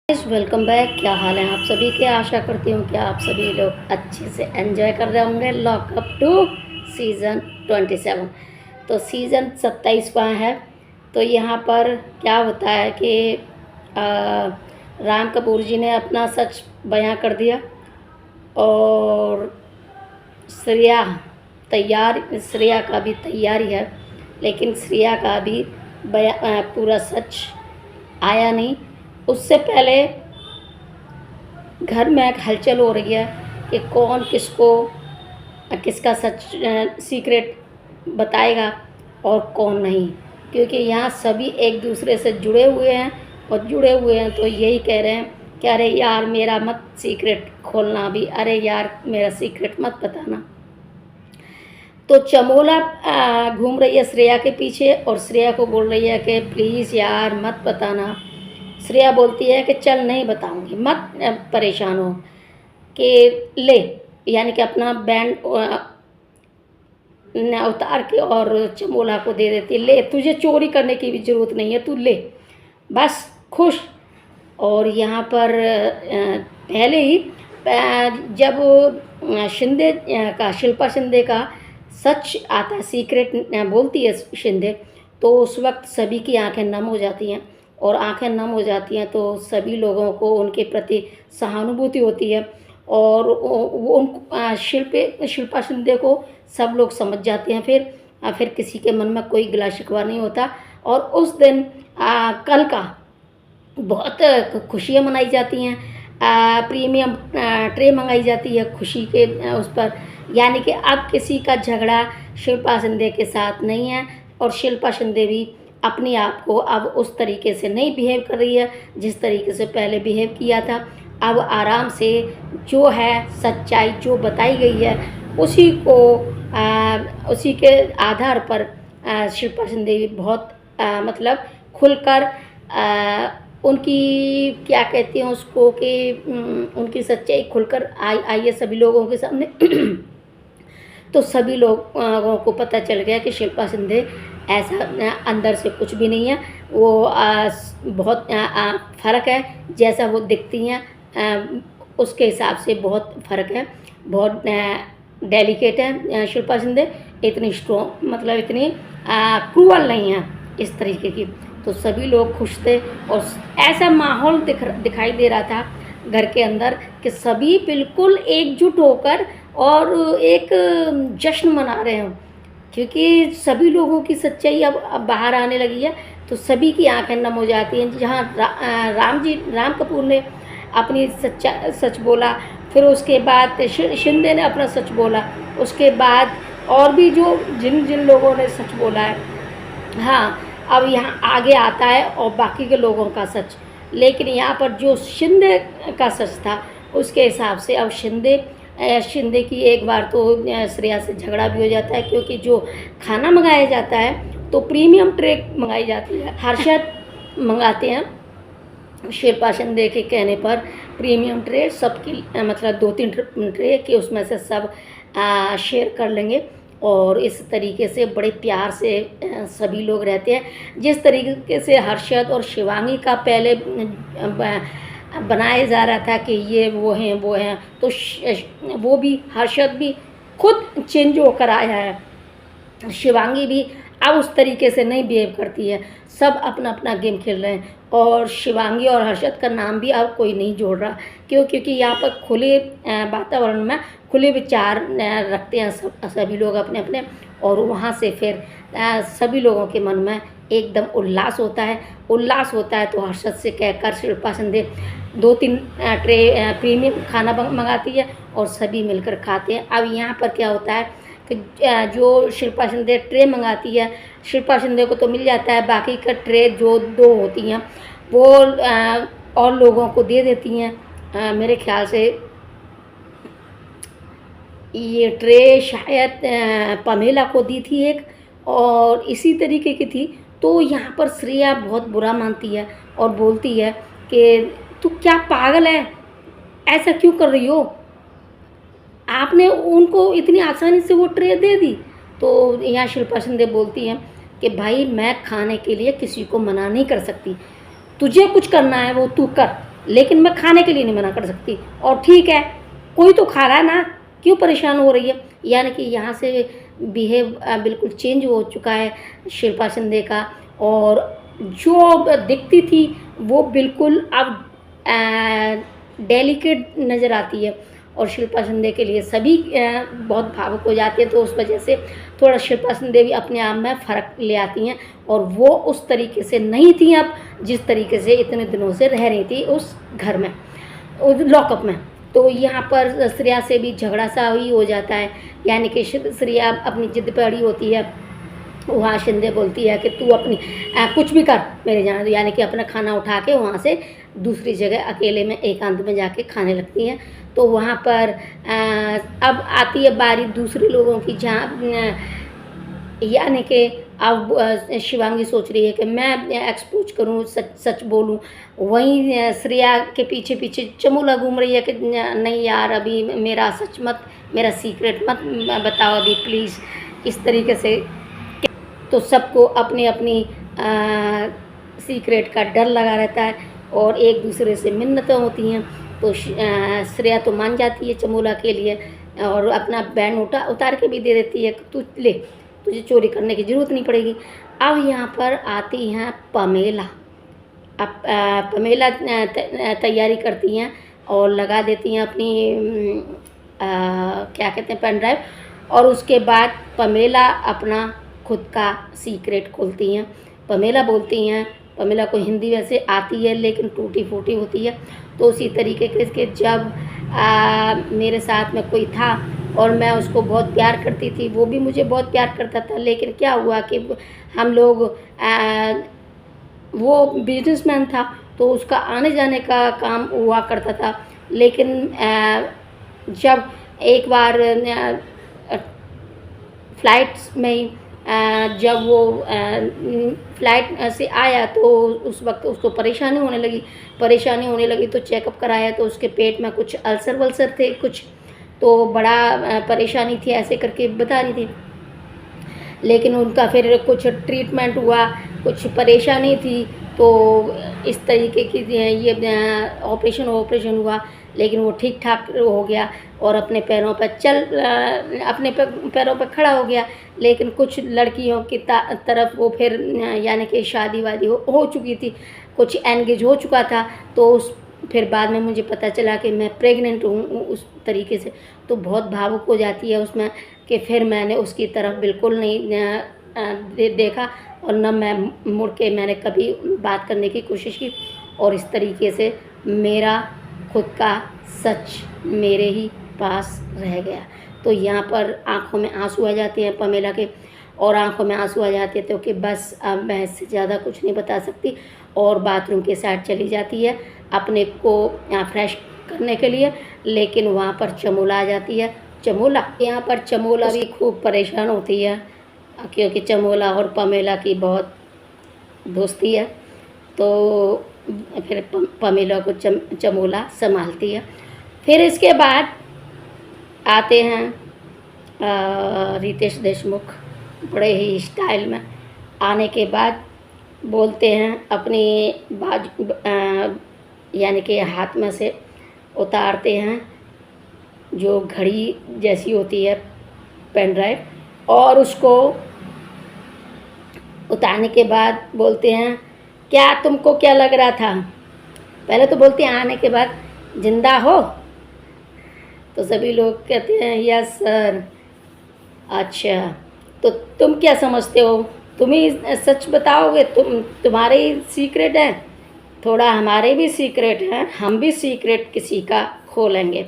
Welcome back. क्या हाल है आप सभी के? आशा करती हूँ कि आप सभी लोग अच्छे से एंजॉय कर रहे होंगे लॉकअप टू सीज़न 27। तो सीज़न 27वां है। तो यहाँ पर क्या होता है कि राम कपूर जी ने अपना सच बयां कर दिया और श्रेया का भी तैयारी है, लेकिन श्रेया का भी पूरा सच आया नहीं। उससे पहले घर में एक हलचल हो रही है कि कौन किसका सच सीक्रेट बताएगा और कौन नहीं, क्योंकि यहाँ सभी एक दूसरे से जुड़े हुए हैं तो यही कह रहे हैं कि अरे यार मेरा मत सीक्रेट खोलना भी, अरे यार मेरा सीक्रेट मत बताना। तो चमोला घूम रही है श्रेया के पीछे और श्रेया को बोल रही है कि प्लीज़ यार मत बताना। श्रेया बोलती है कि चल नहीं बताऊंगी, मत परेशान हो, कि ले, यानी कि अपना बैंड उतार के और चमोला को दे देती है, ले तुझे चोरी करने की भी ज़रूरत नहीं है, तू ले बस खुश। और यहाँ पर पहले ही जब शिल्पा शिंदे का सच आता है, सीक्रेट बोलती है शिंदे, तो उस वक्त सभी की आंखें नम हो जाती हैं और आंखें नम हो जाती हैं तो सभी लोगों को उनके प्रति सहानुभूति होती है और वो शिल्पा शिंदे को सब लोग समझ जाते हैं। फिर किसी के मन में कोई गिला शिकवा नहीं होता। और उस दिन कल का बहुत खुशियाँ मनाई जाती हैं, प्रीमियम ट्रे मंगाई जाती है खुशी के उस पर, यानी कि अब किसी का झगड़ा शिल्पा शिंदे के साथ नहीं है और शिल्पा शिंदे भी अपने आप को अब उस तरीके से नहीं बिहेव कर रही है जिस तरीके से पहले बिहेव किया था। अब आराम से जो है सच्चाई जो बताई गई है उसी के आधार पर शिल्पा शिंदे भी बहुत मतलब खुलकर उनकी क्या कहते हैं उसको कि उनकी सच्चाई खुलकर आई है सभी लोगों के सामने। तो सभी लोगों को पता चल गया कि शिल्पा शिंदे ऐसा अंदर से कुछ भी नहीं है, वो बहुत फ़र्क है, जैसा वो दिखती हैं उसके हिसाब से बहुत फ़र्क है, बहुत डेलिकेट है शिल्पा शिंदे, इतनी स्ट्रॉन्ग मतलब इतनी क्रूअल नहीं है इस तरीके की। तो सभी लोग खुश थे और ऐसा माहौल दिखाई दे रहा था घर के अंदर कि सभी बिल्कुल एकजुट होकर और एक जश्न मना रहे हैं, क्योंकि सभी लोगों की सच्चाई अब बाहर आने लगी है। तो सभी की आंखें नम हो जाती हैं। जहाँ राम कपूर ने अपनी सच बोला, फिर उसके बाद शिंदे ने अपना सच बोला, उसके बाद और भी जिन लोगों ने सच बोला है, हाँ अब यहाँ आगे आता है और बाकी के लोगों का सच। लेकिन यहाँ पर जो शिंदे का सच था उसके हिसाब से अब शिंदे की एक बार तो श्रेया से झगड़ा भी हो जाता है, क्योंकि जो खाना मंगाया जाता है तो प्रीमियम ट्रे मंगाई जाती है, हर्षद मंगाते हैं शिल्पा शिंदे के कहने पर प्रीमियम ट्रे सबकी मतलब 2-3 ट्रे के उसमें से सब शेयर कर लेंगे और इस तरीके से बड़े प्यार से सभी लोग रहते हैं। जिस तरीके से हर्षद और शिवांगी का पहले बनाया जा रहा था कि ये वो हैं तो वो भी हर्षद भी खुद चेंज होकर आया है, शिवांगी भी अब उस तरीके से नहीं बिहेव करती है, सब अपना अपना गेम खेल रहे हैं और शिवांगी और हर्षद का नाम भी अब कोई नहीं जोड़ रहा। क्योंकि यहाँ पर खुले वातावरण में खुले विचार रखते हैं सभी लोग अपने अपने, और वहाँ से फिर सभी लोगों के मन में एकदम उल्लास होता है। तो हर्षद से कहकर शिल्पा शिंदे 2-3 ट्रे प्रीमियम खाना मंगाती है और सभी मिलकर खाते हैं। अब यहाँ पर क्या होता है कि जो शिल्पा शिंदे ट्रे मंगाती है, शिल्पा शिंदे को तो मिल जाता है, बाकी का ट्रे जो 2 होती हैं वो और लोगों को दे देती हैं। मेरे ख्याल से ये ट्रे शायद पमेला को दी थी एक, और इसी तरीके की थी। तो यहाँ पर श्रेया बहुत बुरा मानती है और बोलती है कि तू क्या पागल है, ऐसा क्यों कर रही हो, आपने उनको इतनी आसानी से वो ट्रे दे दी। तो यहाँ शिल्पा शिंदे बोलती हैं कि भाई मैं खाने के लिए किसी को मना नहीं कर सकती, तुझे कुछ करना है वो तू कर, लेकिन मैं खाने के लिए नहीं मना कर सकती। और ठीक है, कोई तो खा रहा है ना, क्यों परेशान हो रही है। यानी कि यहाँ से बिहेव बिल्कुल चेंज हो चुका है शिल्पा शिंदे का। और जो दिखती थी वो बिल्कुल अब डेलिकेट नज़र आती है। और शिल्पा शिंदे के लिए सभी बहुत भावुक हो जाते हैं। तो उस वजह से थोड़ा शिल्पा शिंदे भी अपने आप में फ़र्क ले आती हैं। और वो उस तरीके से नहीं थी अब, जिस तरीके से इतने दिनों से रह रही थी उस घर में, उस लॉकअप में। तो यहाँ पर श्रेया से भी झगड़ा सा ही हो जाता है। यानी कि श्रेया अपनी जिद पे अड़ी होती है। वहाँ शिंदे बोलती है कि तू अपनी कुछ भी कर मेरे जाने दो। यानी कि अपना खाना उठा के वहाँ से दूसरी जगह अकेले में एकांत में जाके खाने लगती हैं। तो वहाँ पर अब आती है बारी दूसरे लोगों की, जहाँ यानी कि अब शिवांगी सोच रही है कि मैं एक्सपोज करूं, सच सच बोलूं। वहीं श्रेया के पीछे पीछे चमोला घूम रही है कि नहीं यार, अभी मेरा सच मत, मेरा सीक्रेट मत बताओ अभी प्लीज़, इस तरीके से। तो सबको अपनी अपनी सीक्रेट का डर लगा रहता है और एक दूसरे से मिन्नतें होती हैं। तो श्रेया तो मान जाती है चमोला के लिए और अपना बैंड उतार के भी दे देती है, तू ले, तुझे चोरी करने की ज़रूरत नहीं पड़ेगी। अब यहाँ पर आती हैं पमेला। अब पमेला तैयारी करती हैं और लगा देती हैं अपनी क्या कहते हैं, पेन ड्राइव। और उसके बाद पमेला अपना खुद का सीक्रेट खोलती हैं। पमेला बोलती हैं, पमेला को हिंदी वैसे आती है लेकिन टूटी फूटी होती है। तो उसी तरीके के जब मेरे साथ में कोई था और मैं उसको बहुत प्यार करती थी, वो भी मुझे बहुत प्यार करता था, लेकिन क्या हुआ कि हम लोग वो बिजनेसमैन था तो उसका आने जाने का काम हुआ करता था। लेकिन जब एक बार फ्लाइट्स में जब वो फ्लाइट से आया तो उस वक्त उसको परेशानी होने लगी तो चेकअप कराया तो उसके पेट में कुछ अल्सर वल्सर थे कुछ, तो बड़ा परेशानी थी, ऐसे करके बता रही थी। लेकिन उनका फिर कुछ ट्रीटमेंट हुआ, कुछ परेशानी थी, तो इस तरीके की ये ऑपरेशन हुआ, लेकिन वो ठीक ठाक हो गया और अपने पैरों पर अपने पैरों पर खड़ा हो गया। लेकिन कुछ लड़कियों की तरफ वो फिर यानी कि शादी वादी हो चुकी थी, कुछ एंगेज हो चुका था। तो उस फिर बाद में मुझे पता चला कि मैं प्रेग्नेंट हूँ उस तरीके से, तो बहुत भावुक हो जाती है उसमें कि फिर मैंने उसकी तरफ बिल्कुल नहीं देखा और न मैं मुड़ के मैंने कभी बात करने की कोशिश की। और इस तरीके से मेरा खुद का सच मेरे ही पास रह गया। तो यहाँ पर आंखों में आंसू आ जाते हैं पमेला के, और आंखों में आंसू आ जाते हैं तो कि बस अब मैं इससे ज़्यादा कुछ नहीं बता सकती, और बाथरूम के साइड चली जाती है अपने को फ्रेश करने के लिए। लेकिन वहाँ पर चमोला आ जाती है। यहाँ पर चमोला भी खूब परेशान होती है क्योंकि चमोला और पमेला की बहुत दोस्ती है। तो फिर पमेला को चमोला संभालती है। फिर इसके बाद आते हैं रितेश देशमुख, बड़े ही स्टाइल में आने के बाद बोलते हैं अपनी बाजू यानी कि हाथ में से उतारते हैं जो घड़ी जैसी होती है पेन ड्राइव, और उसको उतारने के बाद बोलते हैं क्या तुमको क्या लग रहा था। पहले तो बोलते हैं आने के बाद जिंदा हो, तो सभी लोग कहते हैं यस सर। अच्छा तो तुम क्या समझते हो, तुम ही सच बताओगे, तुम्हारे ही सीक्रेट है, थोड़ा हमारे भी सीक्रेट हैं, हम भी सीक्रेट किसी का खोलेंगे।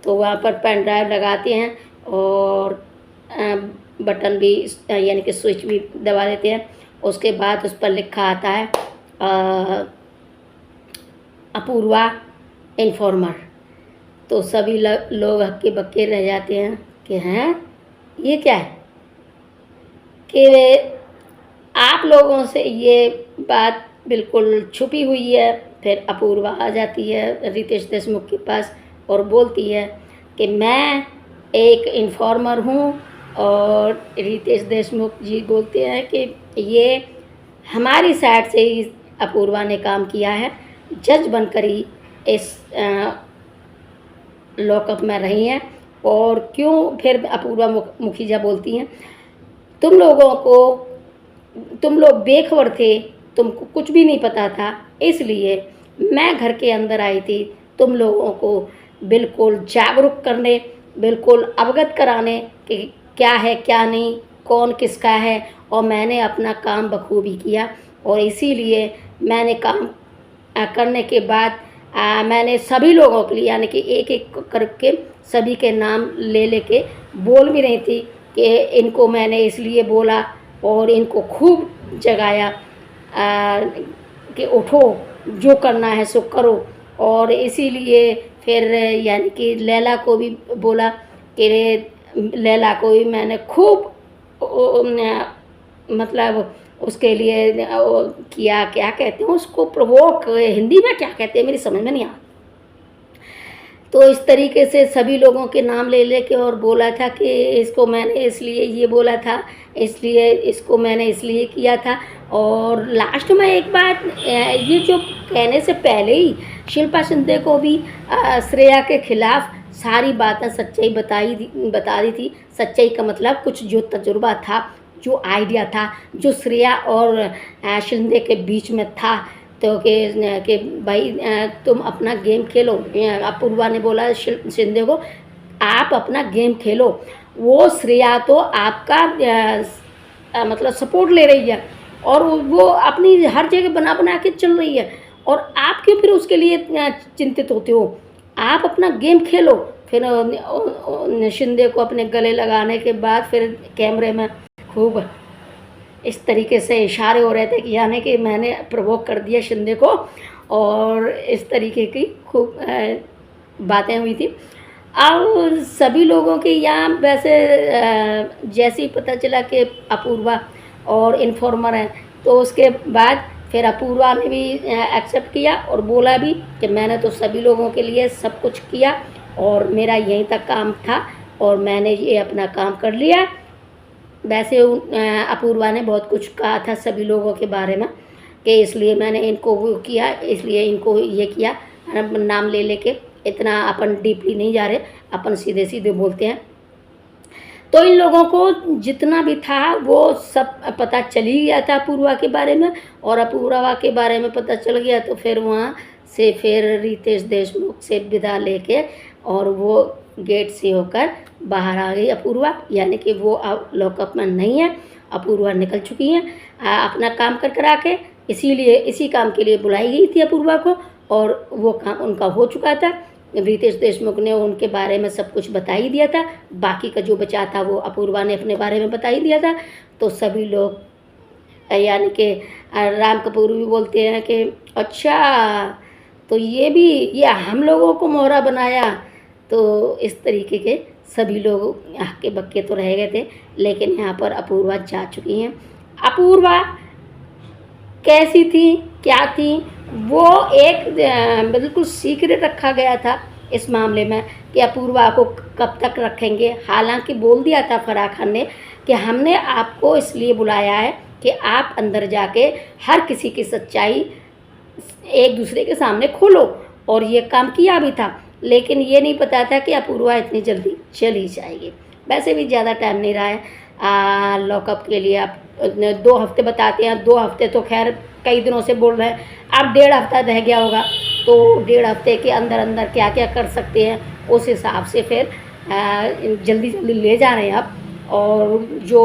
तो वहाँ पर पेन ड्राइव लगाते हैं और बटन भी यानी कि स्विच भी दबा देते हैं। उसके बाद उस पर लिखा आता है अपूर्वा इन्फॉर्मर। तो सभी लोग हक्के बक्के रह जाते हैं कि हैं ये क्या है, कि आप लोगों से ये बात बिल्कुल छुपी हुई है। फिर अपूर्वा आ जाती है रितेश देशमुख के पास और बोलती है कि मैं एक इन्फॉर्मर हूँ, और रितेश देशमुख जी बोलते हैं कि ये हमारी साइड से ही अपूर्वा ने काम किया है, जज बनकर ही इस लॉकअप में रही हैं। और क्यों फिर अपूर्वा मुखिजा बोलती हैं, तुम लोगों को, तुम लोग बेखबर थे, तुमको कुछ भी नहीं पता था, इसलिए मैं घर के अंदर आई थी तुम लोगों को बिल्कुल जागरूक करने, बिल्कुल अवगत कराने कि क्या है क्या नहीं, कौन किसका है। और मैंने अपना काम बखूबी किया और इसीलिए मैंने काम करने के बाद मैंने सभी लोगों के लिए, यानी कि एक एक करके सभी के नाम ले लेके बोल भी रही थी कि इनको मैंने इसलिए बोला और इनको खूब जगाया कि उठो, जो करना है सो करो। और इसीलिए फिर यानी कि लैला को भी बोला कि लैला को भी मैंने खूब मतलब उसके लिए किया, क्या कहते हैं उसको, प्रवोक, हिंदी में क्या कहते हैं मेरी समझ में नहीं आ। तो इस तरीके से सभी लोगों के नाम ले लेके और बोला था कि इसको मैंने इसलिए ये बोला था, इसलिए इसको मैंने इसलिए किया था। और लास्ट में एक बात, ये जो कहने से पहले ही शिल्पा शिंदे को भी श्रेया के खिलाफ सारी बातें सच्चाई बता दी थी। सच्चाई का मतलब कुछ जो तजुर्बा था, जो आइडिया था, जो श्रेया और शिंदे के बीच में था, तो कि भाई तुम अपना गेम खेलो। अपूर्वा ने बोला शिंदे को, आप अपना गेम खेलो। वो श्रेया तो आपका मतलब सपोर्ट ले रही है और वो अपनी हर जगह बना के चल रही है, और आप क्यों फिर उसके लिए चिंतित होते हो? आप अपना गेम खेलो। फिर शिंदे को अपने गले लगाने के बाद फिर कैमरे में खूब इस तरीके से इशारे हो रहे थे कि यानी कि मैंने प्रवोक कर दिया शिंदे को, और इस तरीके की खूब बातें हुई थी। अब सभी लोगों के यहाँ वैसे जैसे ही पता चला कि अपूर्वा और इन्फॉर्मर हैं, तो उसके बाद फिर अपूर्वा ने भी एक्सेप्ट किया और बोला भी कि मैंने तो सभी लोगों के लिए सब कुछ किया और मेरा यहीं तक काम था और मैंने ये अपना काम कर लिया। वैसे अपूर्वा ने बहुत कुछ कहा था सभी लोगों के बारे में कि इसलिए मैंने इनको वो किया, इसलिए इनको ये किया, नाम ले लेके इतना अपन डीपली नहीं जा रहे, अपन सीधे सीधे बोलते हैं। तो इन लोगों को जितना भी था वो सब पता चल ही गया था अपूर्वा के बारे में, और अपूर्वा के बारे में पता चल गया तो फिर वहाँ से फिर रितेश देशमुख से विदा लेके और वो गेट से होकर बाहर आ गई अपूर्वा, यानी कि वो अब लॉकअप में नहीं है, अपूर्वा निकल चुकी हैं अपना काम कर आके। इसीलिए इसी काम के लिए बुलाई गई थी अपूर्वा को और वो काम उनका हो चुका था। रितेश देशमुख ने उनके बारे में सब कुछ बता ही दिया था, बाकी का जो बचा था वो अपूर्वा ने अपने बारे में बता ही दिया था। तो सभी लोग यानी कि राम कपूर भी बोलते हैं कि अच्छा तो ये हम लोगों को मोहरा बनाया। तो इस तरीके के सभी लोग हक्के बक्के तो रह गए थे, लेकिन यहाँ पर अपूर्वा जा चुकी हैं। अपूर्वा कैसी थी, क्या थी, वो एक बिल्कुल सीक्रेट रखा गया था इस मामले में कि अपूर्वा को कब तक रखेंगे। हालांकि बोल दिया था फराह खान ने कि हमने आपको इसलिए बुलाया है कि आप अंदर जाके हर किसी की सच्चाई एक दूसरे के सामने खोलो, और ये काम किया भी था। लेकिन ये नहीं पता था कि अपूर्वा इतनी जल्दी चली जाएगी। वैसे भी ज़्यादा टाइम नहीं रहा है लॉकअप के लिए। आप 2 हफ्ते बताते हैं, 2 हफ्ते तो खैर कई दिनों से बोल रहे हैं, अब 1.5 हफ्ता रह गया होगा। तो 1.5 हफ्ते के अंदर अंदर क्या क्या कर सकते हैं उस हिसाब से फिर जल्दी जल्दी ले जा रहे हैं अब। और जो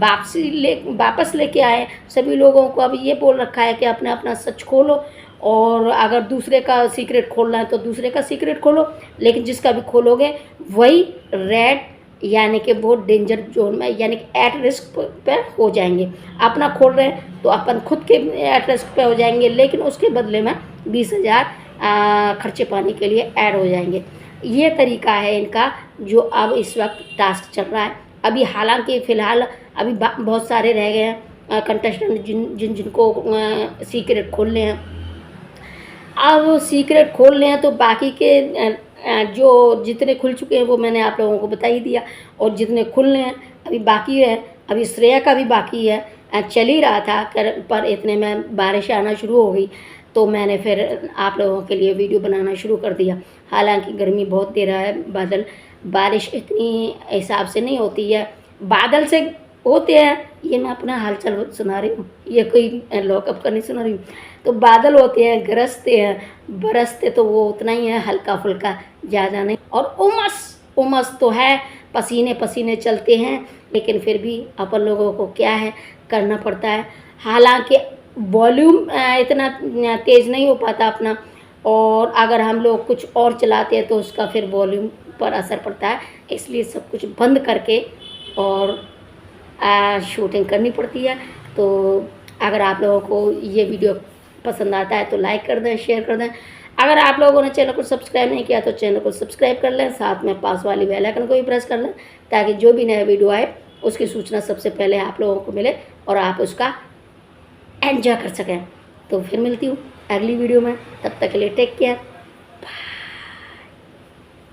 वापस लेके आए सभी लोगों को अब ये बोल रखा है कि अपना अपना सच खोलो, और अगर दूसरे का सीक्रेट खोलना है तो दूसरे का सीक्रेट खोलो, लेकिन जिसका भी खोलोगे वही रेड यानी कि वो डेंजर जोन में यानी कि एट रिस्क पे हो जाएंगे। अपना खोल रहे हैं तो अपन खुद के एट रिस्क पे हो जाएंगे, लेकिन उसके बदले में 20,000 खर्चे पानी के लिए ऐड हो जाएंगे। ये तरीका है इनका जो अब इस वक्त टास्क चल रहा है। अभी हालांकि फ़िलहाल अभी बहुत सारे रह गए हैं कंटेस्टेंट जिनको सीक्रेट खोलने हैं। अब सीक्रेट खोलने हैं तो बाकी के जो जितने खुल चुके हैं वो मैंने आप लोगों को बता ही दिया, और जितने खुलने हैं अभी बाकी है। अभी श्रेया का भी बाकी है, चल ही रहा था पर इतने में बारिश आना शुरू हो गई तो मैंने फिर आप लोगों के लिए वीडियो बनाना शुरू कर दिया। हालांकि गर्मी बहुत दे रहा है, बारिश इतनी हिसाब से नहीं होती है, बादल से होते हैं। ये मैं अपना हालचाल सुना रही हूँ, ये कोई लॉकअप का नहीं सुना रही हूँ। तो बादल होते हैं, गरजते हैं, बरसते तो वो उतना ही है, हल्का फुल्का, ज़्यादा नहीं। और उमस तो है, पसीने पसीने चलते हैं, लेकिन फिर भी अपन लोगों को क्या है, करना पड़ता है। हालांकि वॉल्यूम इतना तेज़ नहीं हो पाता अपना, और अगर हम लोग कुछ और चलाते हैं तो उसका फिर वॉल्यूम पर असर पड़ता है। इसलिए सब कुछ बंद करके और शूटिंग करनी पड़ती है। तो अगर आप लोगों को ये वीडियो पसंद आता है तो लाइक कर दें, शेयर कर दें। अगर आप लोगों ने चैनल को सब्सक्राइब नहीं किया तो चैनल को सब्सक्राइब कर लें, साथ में पास वाली बेल आइकन को भी प्रेस कर लें, ताकि जो भी नया वीडियो आए उसकी सूचना सबसे पहले आप लोगों को मिले और आप उसका एंजॉय कर सकें। तो फिर मिलती हूँ अगली वीडियो में, तब तक के लिए टेक केयर।